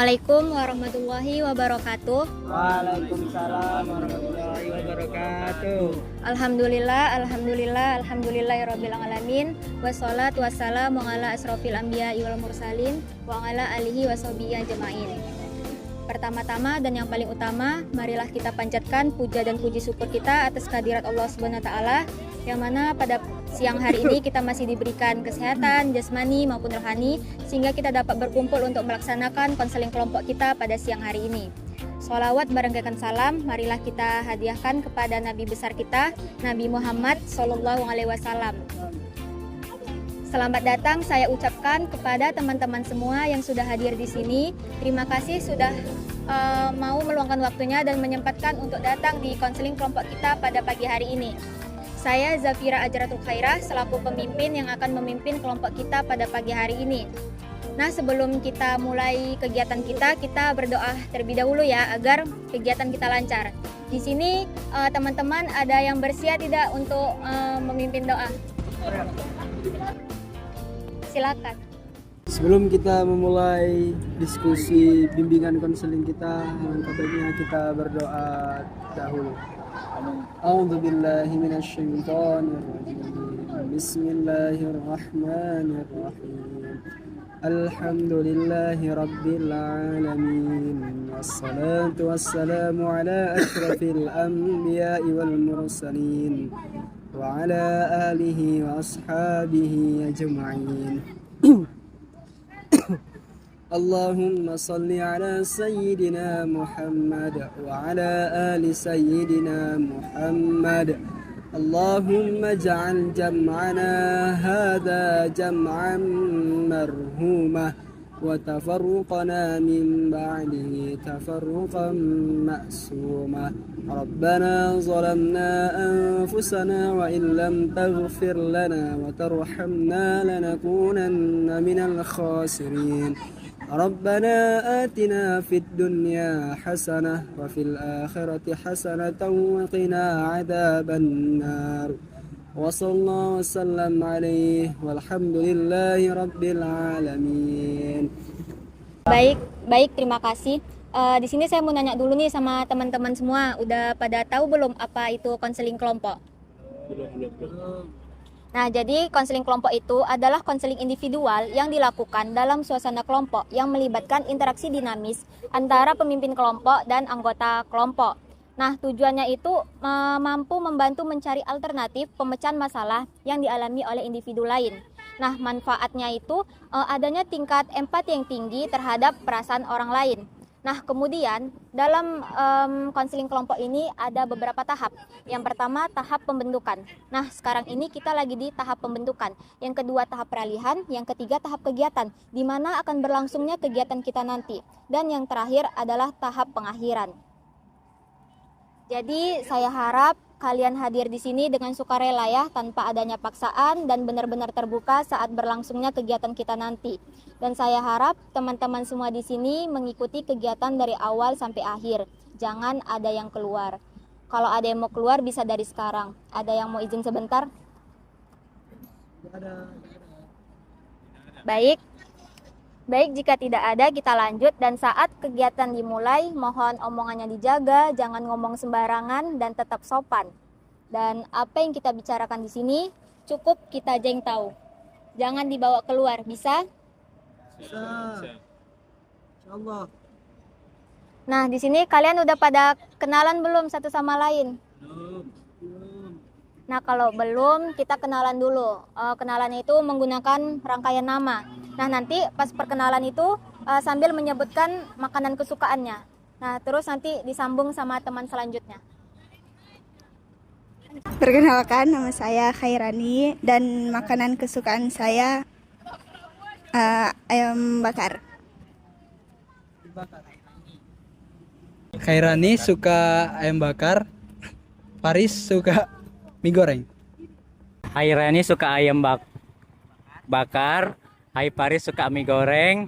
Assalamualaikum warahmatullahi wabarakatuh. Waalaikumsalam warahmatullahi wabarakatuh. Alhamdulillahirabbil alamin. Wassalatu wassalamu ala asrofil anbiya'i wal mursalin wa ala alihi washabihi ajmain. Pertama-tama dan yang paling utama, marilah kita panjatkan puja dan puji syukur kita atas kehadirat Allah Subhanahu wa taala, yang mana pada siang hari ini kita masih diberikan kesehatan jasmani maupun rohani sehingga kita dapat berkumpul untuk melaksanakan konseling kelompok kita pada siang hari ini. Sholawat barengkaikan salam marilah kita hadiahkan kepada Nabi besar kita, Nabi Muhammad SAW. Selamat datang saya ucapkan kepada teman-teman semua yang sudah hadir di sini. Terima kasih sudah mau meluangkan waktunya dan menyempatkan untuk datang di konseling kelompok kita pada pagi hari ini. Saya Zafira Ajratul Khairah selaku pemimpin yang akan memimpin kelompok kita pada pagi hari ini. Nah, sebelum kita mulai kegiatan kita berdoa terlebih dahulu ya agar kegiatan kita lancar. Di sini teman-teman ada yang bersedia tidak untuk memimpin doa? Silakan. Sebelum kita memulai diskusi bimbingan konseling kita, alangkah baiknya kita berdoa dahulu. A'udzu billahi minasyaitonir rajim. Bismillahirrahmanirrahim. Alhamdulillahi rabbil alamin. Wassalatu wassalamu ala asyrafil anbiya'i wal mursalin wa ala alihi wa ashabihi ajma'in. Allahumma salli ala sayyidina Muhammad wa ala ali sayyidina Muhammad. Allahumma ja'al jam'ana hadha jam'an marhumah wa tafarruqana min ba'dihi tafarruqan ma'sumah. Rabbana zalamna anfusana wa illam taghfir lana wa tarhamna lanakunanna minal khasirin. ربنا آتنا في الدنيا حسنة وفي الآخرة حسنة وقنا عذاب النار وصلى الله وسلم عليه والحمد لله رب العالمين. Baik, terima kasih. Di sini saya mau nanya dulu nih sama teman-teman semua, udah pada tahu belum apa itu konseling kelompok? Belum. Nah, jadi konseling kelompok itu adalah konseling individual yang dilakukan dalam suasana kelompok yang melibatkan interaksi dinamis antara pemimpin kelompok dan anggota kelompok. Nah, tujuannya itu mampu membantu mencari alternatif pemecahan masalah yang dialami oleh individu lain. Nah, manfaatnya itu adanya tingkat empati yang tinggi terhadap perasaan orang lain. Nah, kemudian dalam konseling kelompok ini ada beberapa tahap. Yang pertama, tahap pembentukan. Nah, sekarang ini kita lagi di tahap pembentukan. Yang kedua, tahap peralihan. Yang ketiga, tahap kegiatan, di mana akan berlangsungnya kegiatan kita nanti. Dan yang terakhir adalah tahap pengakhiran. Jadi, saya harap kalian hadir di sini dengan sukarela ya, tanpa adanya paksaan dan benar-benar terbuka saat berlangsungnya kegiatan kita nanti. Dan saya harap teman-teman semua di sini mengikuti kegiatan dari awal sampai akhir. Jangan ada yang keluar. Kalau ada yang mau keluar bisa dari sekarang. Ada yang mau izin sebentar? Baik, jika tidak ada kita lanjut, dan saat kegiatan dimulai mohon omongannya dijaga, jangan ngomong sembarangan dan tetap sopan. Dan apa yang kita bicarakan di sini cukup kita aja yang tahu. Jangan dibawa keluar, bisa? Bisa. Insyaallah. Nah, di sini kalian udah pada kenalan belum satu sama lain? Belum. Nah, kalau belum, kita kenalan dulu. Kenalannya itu menggunakan rangkaian nama. Nah, nanti pas perkenalan itu sambil menyebutkan makanan kesukaannya. Nah, terus nanti disambung sama teman selanjutnya. Perkenalkan, nama saya Khairani dan makanan kesukaan saya ayam bakar. Khairani suka ayam bakar, Paris suka mie goreng. Khairani suka ayam bakar, Hai Paris suka mie goreng,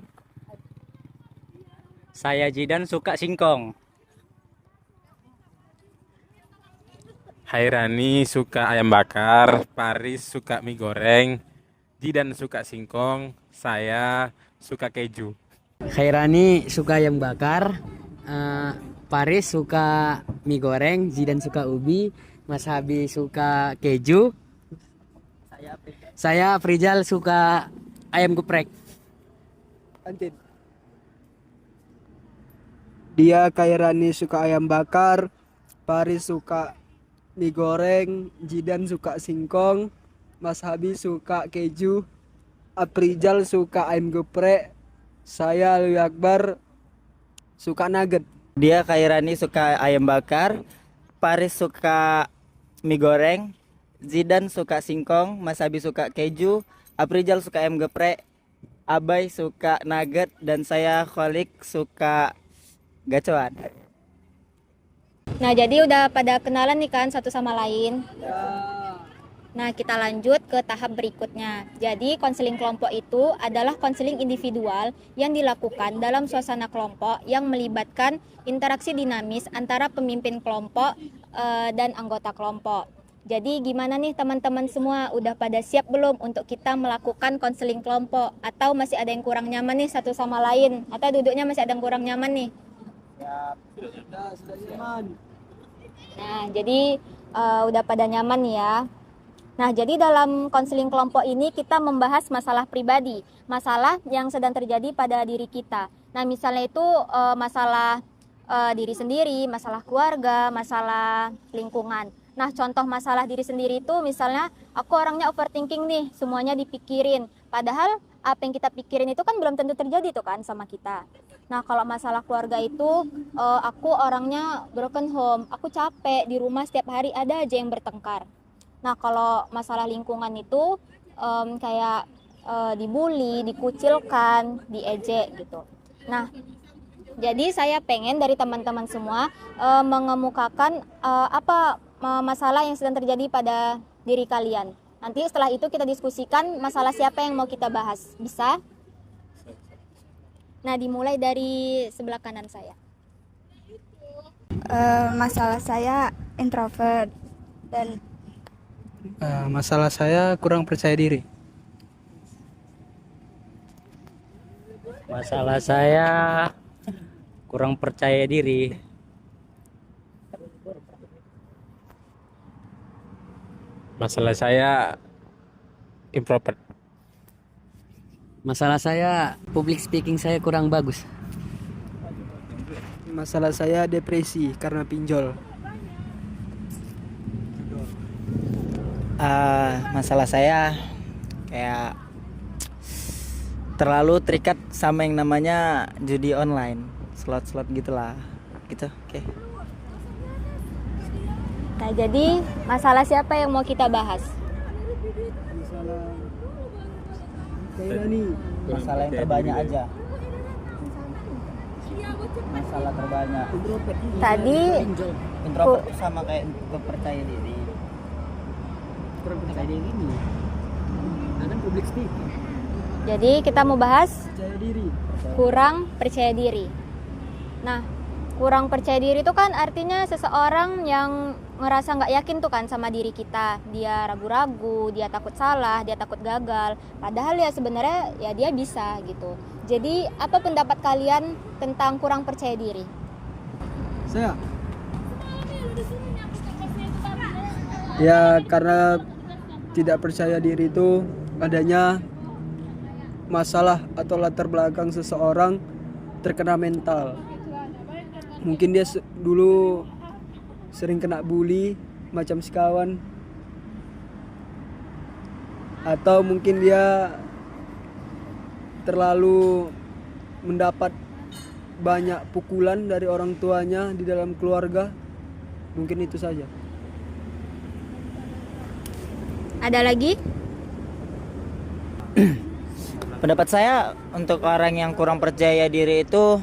saya Jidan suka singkong. Hairani suka ayam bakar, Paris suka mie goreng, Jidan suka singkong, saya suka keju. Khairani suka ayam bakar, Paris suka mie goreng, Zidan suka ubi, Mas Habi suka keju, saya Prijal suka ayam geprek. Lanjut. Dia Khairani suka ayam bakar, Paris suka mie goreng, Jidan suka singkong, Mas Habi suka keju, Aprijal suka ayam geprek, saya Alwi Akbar suka nugget. Dia Khairani suka ayam bakar, Paris suka mie goreng, Zidan suka singkong, Mas Habi suka keju, Aprijal suka ayam geprek, Abai suka nugget, dan saya Kholik suka gacoan. Nah, jadi udah pada kenalan nih kan satu sama lain. Nah, kita lanjut ke tahap berikutnya. Jadi, konseling kelompok itu adalah konseling individual yang dilakukan dalam suasana kelompok yang melibatkan interaksi dinamis antara pemimpin kelompok dan anggota kelompok. Jadi, gimana nih teman-teman semua? Udah pada siap belum untuk kita melakukan konseling kelompok? Atau masih ada yang kurang nyaman nih satu sama lain? Atau duduknya masih ada yang kurang nyaman nih? Sudah nyaman. Nah, jadi udah pada nyaman nih ya. Nah, jadi dalam konseling kelompok ini kita membahas masalah pribadi, masalah yang sedang terjadi pada diri kita. Nah, misalnya itu masalah diri sendiri, masalah keluarga, masalah lingkungan. Nah, contoh masalah diri sendiri itu misalnya aku orangnya overthinking nih, semuanya dipikirin. Padahal apa yang kita pikirin itu kan belum tentu terjadi tuh kan sama kita. Nah, kalau masalah keluarga itu aku orangnya broken home, aku capek di rumah setiap hari ada aja yang bertengkar. Nah, kalau masalah lingkungan itu kayak dibully, dikucilkan, diejek gitu. Nah, jadi saya pengen dari teman-teman semua mengemukakan apa masalah yang sedang terjadi pada diri kalian. Nanti setelah itu kita diskusikan masalah siapa yang mau kita bahas. Bisa? Nah, dimulai dari sebelah kanan saya. Masalah saya introvert dan Masalah saya kurang percaya diri. Masalah saya kurang percaya diri. Masalah saya introvert. Masalah saya public speaking saya kurang bagus. Masalah saya depresi karena pinjol. Masalah saya kayak terlalu terikat sama yang namanya judi online, slot-slot gitulah, gitu. Oke. Nah, jadi masalah siapa yang mau kita bahas? Masalah Khairani. Masalah yang terbanyak aja. Masalah terbanyak. Tadi Introvert tuh sama kayak percaya diri. Kurang percaya diri ini. Kan public speaking. jadi kita mau bahas Percaya diri. kurang percaya diri. Nah, kurang percaya diri itu kan artinya seseorang yang ngerasa nggak yakin tuh kan sama diri kita. Dia ragu-ragu, dia takut salah, dia takut gagal. Padahal ya sebenarnya ya dia bisa gitu. Jadi apa pendapat kalian tentang kurang percaya diri? Saya. Ya, karena tidak percaya diri itu adanya masalah atau latar belakang seseorang terkena mental. Mungkin dia dulu sering kena bully macam sekawan, atau mungkin dia terlalu mendapat banyak pukulan dari orang tuanya di dalam keluarga. Mungkin itu saja. Ada lagi? Pendapat saya untuk orang yang kurang percaya diri itu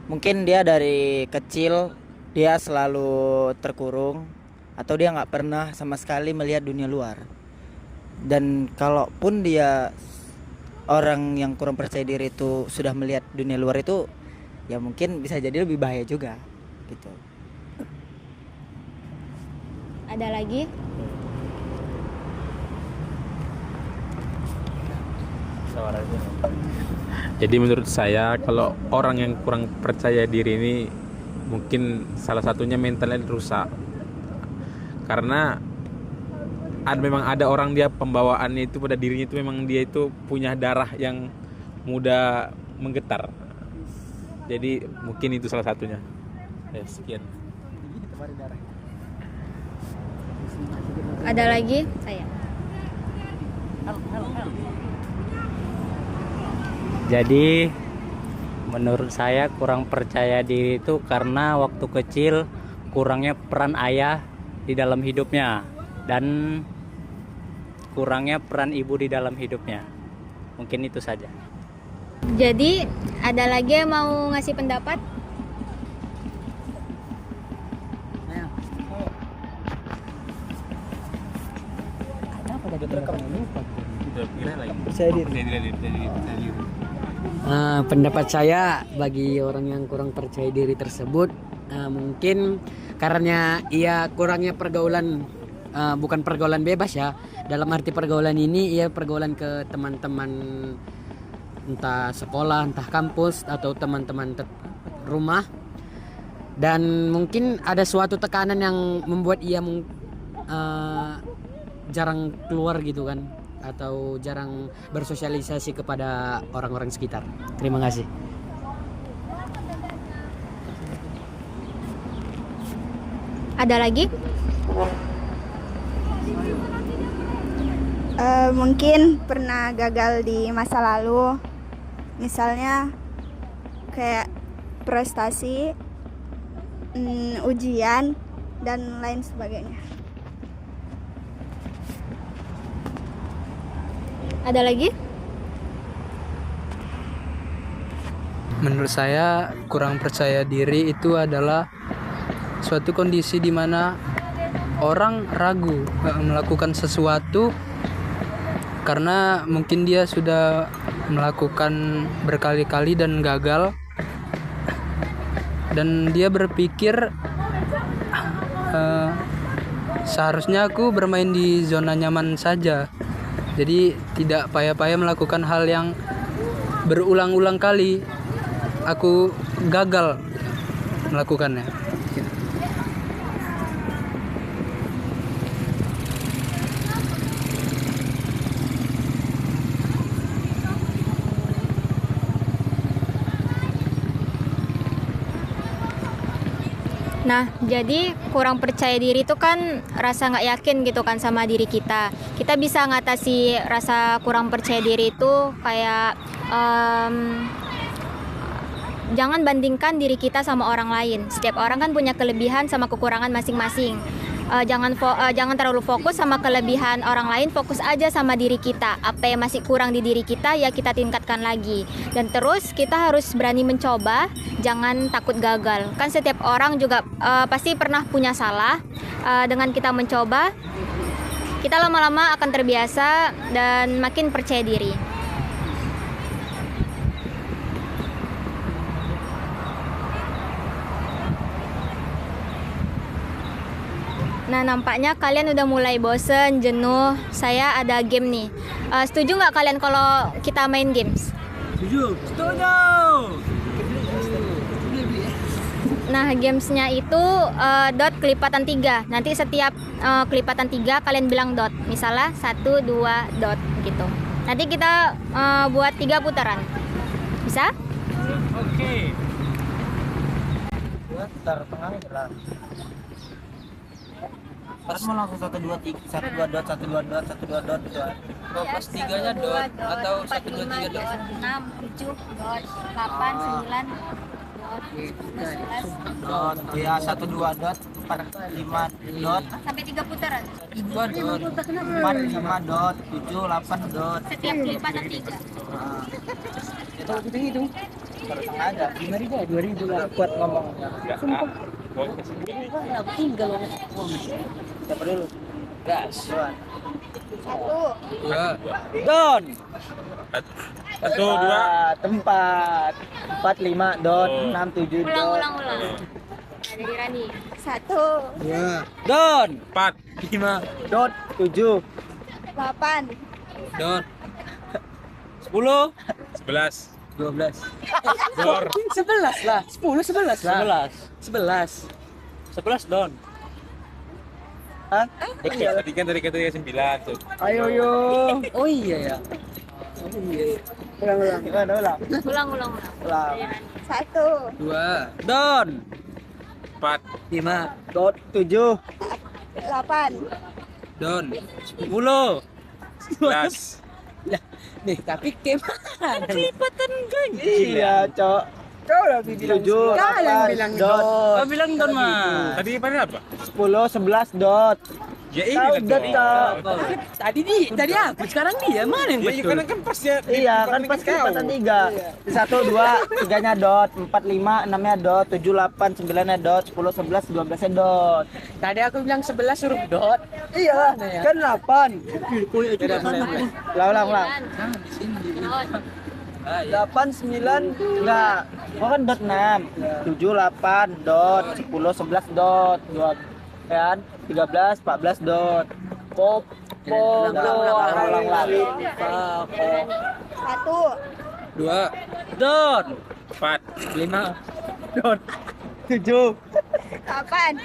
mungkin dia dari kecil dia selalu terkurung atau dia nggak pernah sama sekali melihat dunia luar. Dan kalaupun dia orang yang kurang percaya diri itu sudah melihat dunia luar itu, ya mungkin bisa jadi lebih bahaya juga gitu. Ada lagi? Jadi menurut saya kalau orang yang kurang percaya diri ini mungkin salah satunya mentalnya rusak. Karena memang ada orang dia pembawaannya itu pada dirinya itu memang dia itu punya darah yang mudah menggetar. Jadi mungkin itu salah satunya. Sekian. Ada lagi? Saya. Jadi menurut saya kurang percaya diri itu karena waktu kecil kurangnya peran ayah di dalam hidupnya dan kurangnya peran ibu di dalam hidupnya. Mungkin itu saja. Jadi ada lagi yang mau ngasih pendapat? Percaya diri. Pendapat saya bagi orang yang kurang percaya diri tersebut mungkin karena ia kurangnya pergaulan, bukan pergaulan bebas ya. Dalam arti pergaulan ini ia pergaulan ke teman-teman entah sekolah, entah kampus atau teman-teman rumah, dan mungkin ada suatu tekanan yang membuat ia jarang keluar gitu kan, atau jarang bersosialisasi kepada orang-orang sekitar. Terima kasih. Ada lagi? Mungkin pernah gagal di masa lalu, misalnya kayak prestasi, ujian, dan lain sebagainya. Ada lagi? Menurut saya kurang percaya diri itu adalah suatu kondisi di mana orang ragu melakukan sesuatu karena mungkin dia sudah melakukan berkali-kali dan gagal, dan dia berpikir seharusnya aku bermain di zona nyaman saja, jadi tidak payah-payah melakukan hal yang berulang-ulang kali aku gagal melakukannya. Nah, jadi kurang percaya diri itu kan rasa nggak yakin gitu kan sama diri kita. Kita bisa ngatasi rasa kurang percaya diri itu kayak jangan bandingkan diri kita sama orang lain. Setiap orang kan punya kelebihan sama kekurangan masing-masing. Jangan terlalu fokus sama kelebihan orang lain, fokus aja sama diri kita. Apa yang masih kurang di diri kita ya kita tingkatkan lagi. Dan terus kita harus berani mencoba, jangan takut gagal. Kan setiap orang juga pasti pernah punya salah. Dengan kita mencoba, kita lama-lama akan terbiasa dan makin percaya diri. Nah, nampaknya kalian udah mulai bosen, jenuh. Saya ada game nih. Setuju nggak kalian kalau kita main games? Setuju. Nah, gamesnya itu dot kelipatan 3. Nanti setiap kelipatan 3 kalian bilang dot. Misalnya 1, 2, dot gitu. Nanti kita buat 3 putaran. Bisa? Oke. Taruh tengah gerak. Terus mau langsung 1 2 3 1 2 dot 1 2 dot 1 2 dot gitu. 2 + 3-nya dot atau 1 2 3 dot. 6, 7 dot, 8, 9 dot, 11 Dot. Ya 1 2 dot 4 5 dot sampai 3 putaran. 2 dot 4 5 dot 7 8 dot. Setiap kelipatan 3. Itu taruh tengah ada. 2.000 lah. Kuat ngomong. Siapa dulu? Gas. Don. 1 2 tempat 4 5 dot 6 7 dot. Ulang. Dari Rani. 1, Don 4 5 dot 7 8, Dot 10 11 12. Dor. 11 lah. 10 11 lah. 11. 11. 11 Don. Tadi kan tadi katanya 9 tuh. Ayo yo. Oh iya ya. Ulang. Gimana ulang? Ulang. Ulang. 1, 2. Don. 4. 5. Dot 7. 8. Don. 10. 11. Nih, tapi gimana? Kelipatan Iya, Cok. Kau udah bilang 7. Kau yang bilang dot. Kau bilang Don mah. Tadi pada apa? 10, 11 dot. Ya ini Kau kan dot, Cok. Tadi aku, sekarang dia mana yang Iya betul? kan pas ya. Iya, kan pas kelipatan 3. 1, 2, 3-nya dot, 4, 5, 6-nya dot, 7, 8, 9-nya dot, 10, 11, 12-nya dot. Tadi aku bilang 11 huruf dot. Iya, kan 8. Ulang. Dot. 8, 9, enggak. Gua kan dot 6, 7, 8, dot, 10, 11, dot, kan? 13, 14, dot. Pop, Ulang. 1, 2. Don. 4. 5. 7. 8.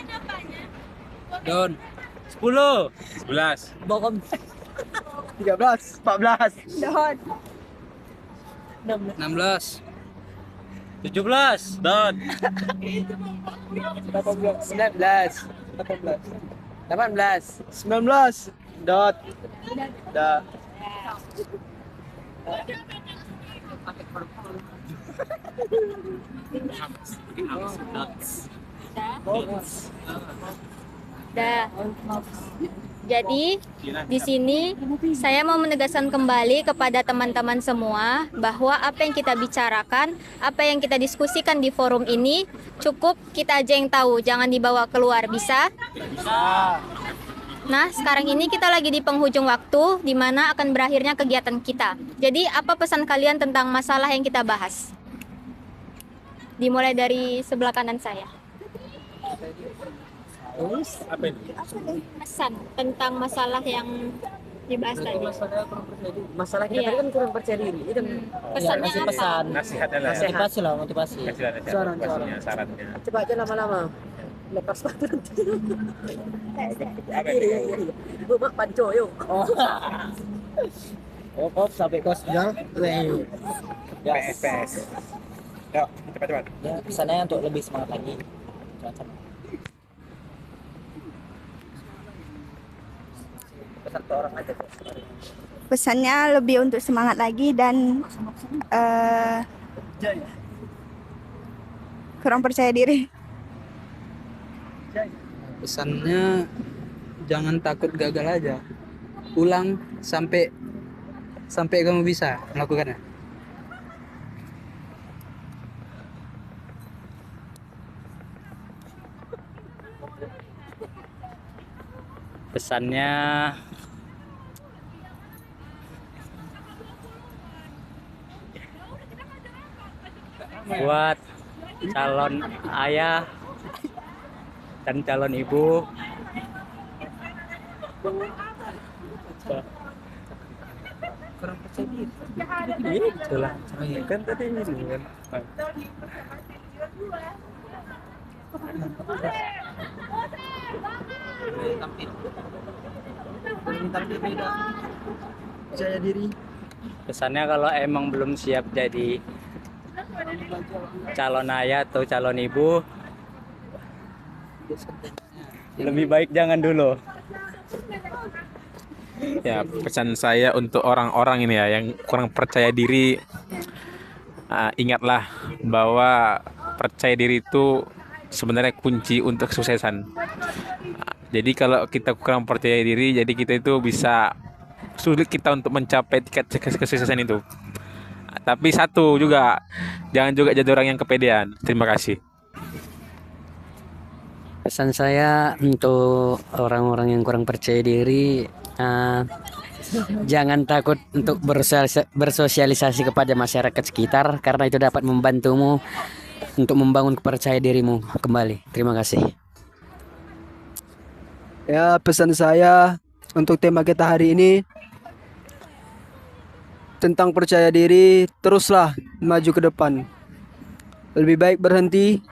Don. 10. 11. Bohong. 13, 14. Dot. 16. 17. Dot. 19. 18. 19. Dot. Dah. Dah. Jadi di sini saya mau menegaskan kembali kepada teman-teman semua bahwa apa yang kita bicarakan, apa yang kita diskusikan di forum ini cukup kita aja yang tahu, jangan dibawa keluar, bisa? Nah, sekarang ini kita lagi di penghujung waktu di mana akan berakhirnya kegiatan kita. Jadi, apa pesan kalian tentang masalah yang kita bahas? Dimulai dari sebelah kanan saya. Apa ini? Pesan tentang masalah yang dibahas tadi. Masalah kita Iya. tadi kan kurang percaya diri. Itu kan Pesannya kasih apa? pesan. Nasihatnya lah. Motivasi lah, motivasi. Kasih lah Saran. motivasinya, syaratnya. Coba aja lama-lama. Lepas sepatu nanti. Apa ini? Ibu mak panco yuk. Oh, kos sampai kos gang. PS. Yuk, cepat. Ya, pesannya untuk lebih semangat lagi. Pesan ke orang aja kok. Pesannya lebih untuk semangat lagi dan kurang percaya diri. Pesannya jangan takut gagal aja. Ulang sampai kamu bisa melakukannya. Pesannya buat calon ayah dan calon ibu, Kurang percaya diri. itulah. Kan tadi ini kan. Percaya diri. Pesannya kalau emang belum siap jadi calon ayah atau calon ibu, lebih baik jangan dulu. Ya, pesan saya untuk orang-orang ini ya yang kurang percaya diri, ingatlah bahwa percaya diri itu sebenarnya kunci untuk kesuksesan. Jadi kalau kita kurang percaya diri, jadi kita itu bisa sulit kita untuk mencapai tingkat kesuksesan itu. Tapi satu juga, jangan juga jadi orang yang kepedean. Terima kasih. Pesan saya untuk orang-orang yang kurang percaya diri, jangan takut untuk bersosialisasi kepada masyarakat sekitar karena itu dapat membantumu untuk membangun kepercayaan dirimu kembali. Terima kasih. Ya, pesan saya untuk tema kita hari ini, tentang percaya diri, teruslah maju ke depan. Lebih baik berhenti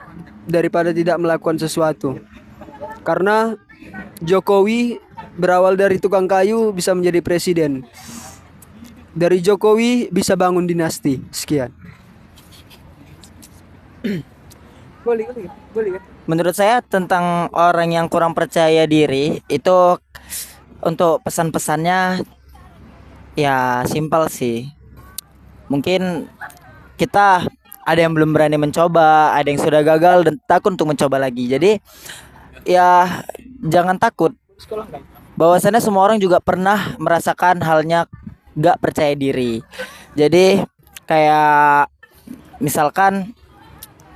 daripada tidak melakukan sesuatu. Karena Jokowi berawal dari tukang kayu bisa menjadi presiden. Dari Jokowi bisa bangun dinasti. Sekian. Menurut saya tentang orang yang kurang percaya diri itu untuk pesan-pesannya ya simpel sih. Mungkin kita ada yang belum berani mencoba, ada yang sudah gagal dan takut untuk mencoba lagi. Jadi ya jangan takut. Bahwasannya semua orang juga pernah merasakan halnya gak percaya diri. Jadi kayak misalkan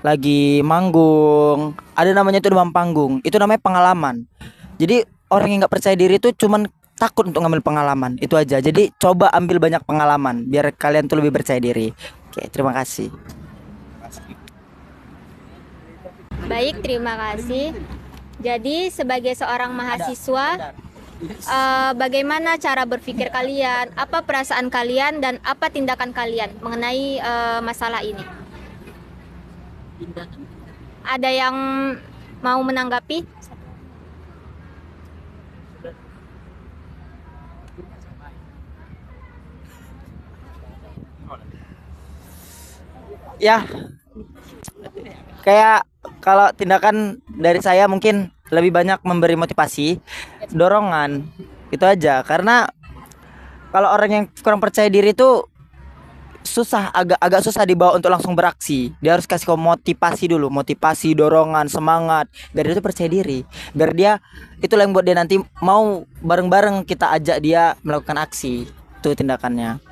lagi manggung, ada namanya itu demam panggung, itu namanya pengalaman. Jadi orang yang nggak percaya diri itu cuman takut untuk ngambil pengalaman, itu aja. Jadi coba ambil banyak pengalaman biar kalian tuh lebih percaya diri. Oke, terima kasih. Baik, terima kasih. Jadi sebagai seorang mahasiswa, bagaimana cara berpikir kalian, apa perasaan kalian, dan apa tindakan kalian mengenai masalah ini? Ada yang mau menanggapi? Ya, kayak kalau tindakan dari saya mungkin lebih banyak memberi motivasi, dorongan, itu aja. Karena kalau orang yang kurang percaya diri itu susah, agak susah dibawa untuk langsung beraksi. Dia harus kasih motivasi dulu, motivasi, dorongan, semangat, biar dia tuh percaya diri, biar dia itulah yang buat dia nanti mau bareng-bareng kita ajak dia melakukan aksi. Itu tindakannya.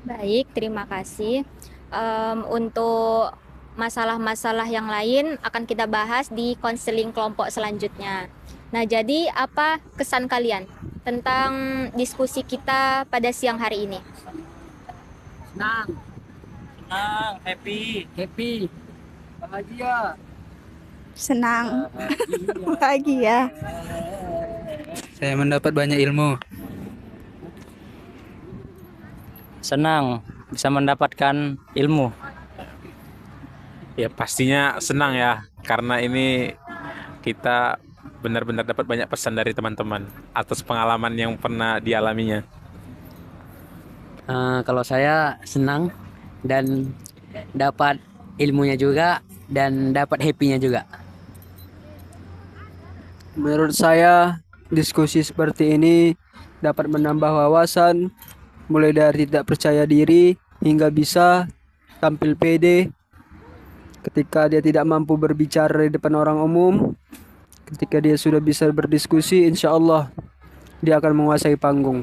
Baik, terima kasih. Untuk masalah-masalah yang lain akan kita bahas di konseling kelompok selanjutnya. Nah, jadi apa kesan kalian tentang diskusi kita pada siang hari ini? Senang, happy, bahagia. Senang, bahagia. Saya mendapat banyak ilmu. Senang bisa mendapatkan ilmu. Ya pastinya senang ya, karena ini kita benar-benar dapat banyak pesan dari teman-teman atas pengalaman yang pernah dialaminya. Kalau saya senang dan dapat ilmunya juga dan dapat happy-nya juga. Menurut saya, diskusi seperti ini dapat menambah wawasan, mulai dari tidak percaya diri hingga bisa tampil pede ketika dia tidak mampu berbicara di depan orang umum. Ketika dia sudah bisa berdiskusi, insya Allah dia akan menguasai panggung.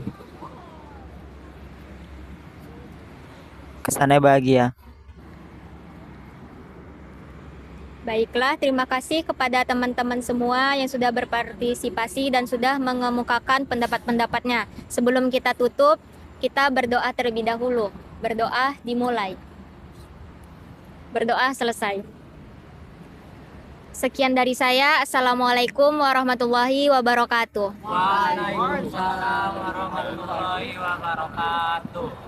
Kesannya bahagia. Baiklah, terima kasih kepada teman-teman semua yang sudah berpartisipasi dan sudah mengemukakan pendapat-pendapatnya. Sebelum kita tutup, kita berdoa terlebih dahulu. Berdoa dimulai. Berdoa selesai. Sekian dari saya. Assalamualaikum warahmatullahi wabarakatuh. Waalaikumsalam warahmatullahi wabarakatuh.